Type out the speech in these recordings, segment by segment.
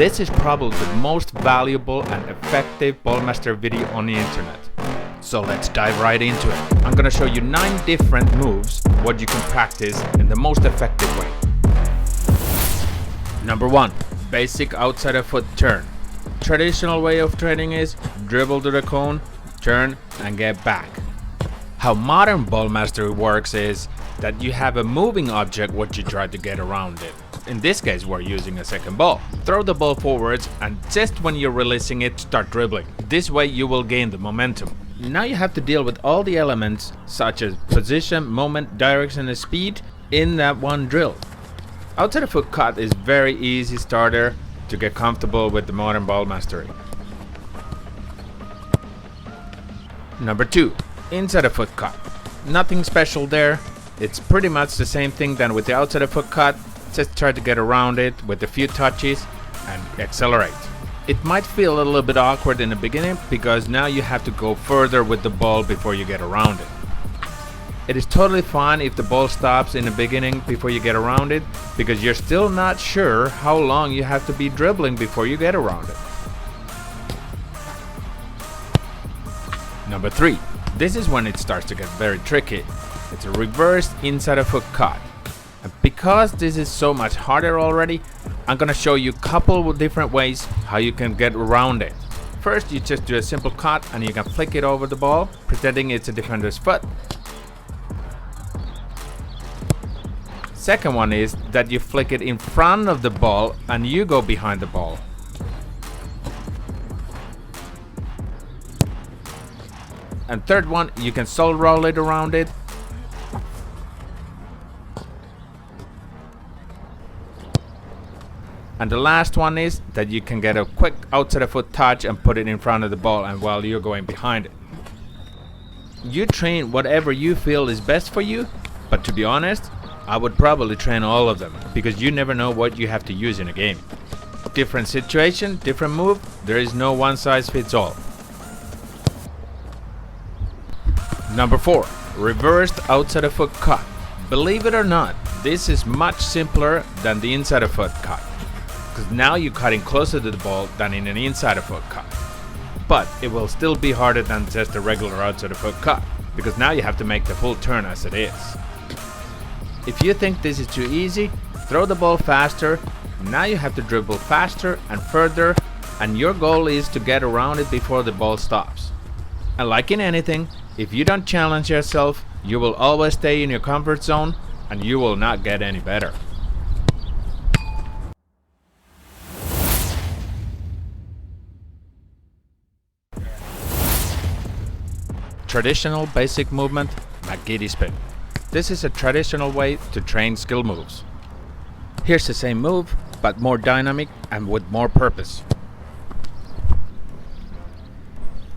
This is probably the most valuable and effective ballmaster video on the internet. So let's dive right into it. I'm gonna show you 9 different moves, what you can practice in the most effective way. Number 1. Basic outside of foot turn. Traditional way of training is dribble to the cone, turn and get back. How modern ball mastery works is that you have a moving object what you try to get around it. In this case we're using a second ball. Throw the ball forwards and just when you're releasing it, start dribbling. This way you will gain the momentum. Now you have to deal with all the elements such as position, moment, direction and speed in that one drill. Outside of foot cut is very easy starter to get comfortable with the modern ball mastery. Number 2. Inside of foot cut. Nothing special there. It's pretty much the same thing than with the outside of foot cut. Just try to get around it with a few touches and accelerate. It might feel a little bit awkward in the beginning because now you have to go further with the ball before you get around it. It is totally fine if the ball stops in the beginning before you get around it because you're still not sure how long you have to be dribbling before you get around it. Number 3. This is when it starts to get very tricky. It's a reversed inside of foot cut. And because this is so much harder already, I'm gonna show you a couple of different ways how you can get around it. First, you just do a simple cut and you can flick it over the ball, pretending it's a defender's foot. Second one is that you flick it in front of the ball and you go behind the ball. And third one, you can sole roll it around it. And the last one is that you can get a quick outside of foot touch and put it in front of the ball and while you're going behind it. You train whatever you feel is best for you, but to be honest, I would probably train all of them because you never know what you have to use in a game. Different situation, different move, there is no one size fits all. Number 4. Reversed outside of foot cut. Believe it or not, this is much simpler than the inside of foot cut. Because now you're cutting closer to the ball than in an inside of foot cut. But it will still be harder than just a regular outside of foot cut, because now you have to make the full turn as it is. If you think this is too easy, throw the ball faster. Now you have to dribble faster and further, and your goal is to get around it before the ball stops. And like in anything, if you don't challenge yourself, you will always stay in your comfort zone and you will not get any better. Traditional basic movement, McGeady spin. This is a traditional way to train skill moves. Here's the same move, but more dynamic and with more purpose.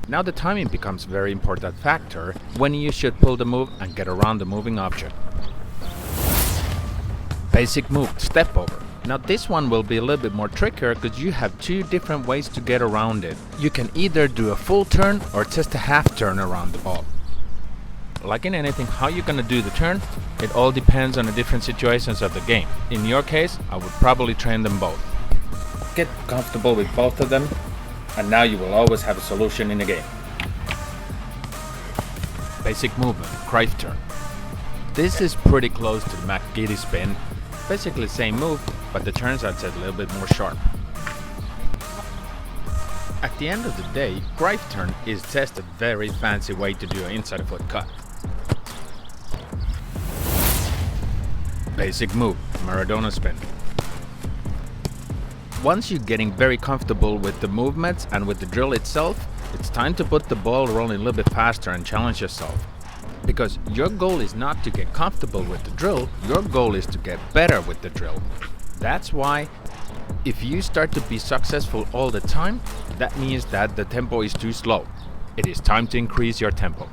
Now the timing becomes a very important factor when you should pull the move and get around the moving object. Basic move, step over. Now this one will be a little bit more trickier because you have 2 different ways to get around it. You can either do a full turn or just a half turn around the ball. Like in anything, how you're gonna do the turn, it all depends on the different situations of the game. In your case, I would probably train them both. Get comfortable with both of them, and now you will always have a solution in the game. Basic movement, Cruyff turn. This is pretty close to the McGeady spin. Basically the same move, but the turns are just a little bit more sharp. At the end of the day, Cruyff turn is just a very fancy way to do an inside of foot cut. Basic move, Maradona spin. Once you're getting very comfortable with the movements and with the drill itself, it's time to put the ball rolling a little bit faster and challenge yourself. Because your goal is not to get comfortable with the drill, your goal is to get better with the drill. That's why if you start to be successful all the time, that means that the tempo is too slow. It is time to increase your tempo.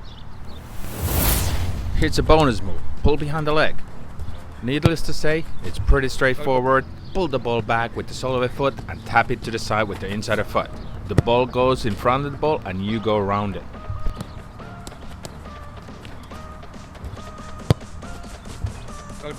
Here's a bonus move, pull behind the leg. Needless to say, it's pretty straightforward. Pull the ball back with the sole of the foot and tap it to the side with the inside of foot. The ball goes in front of the ball and you go around it.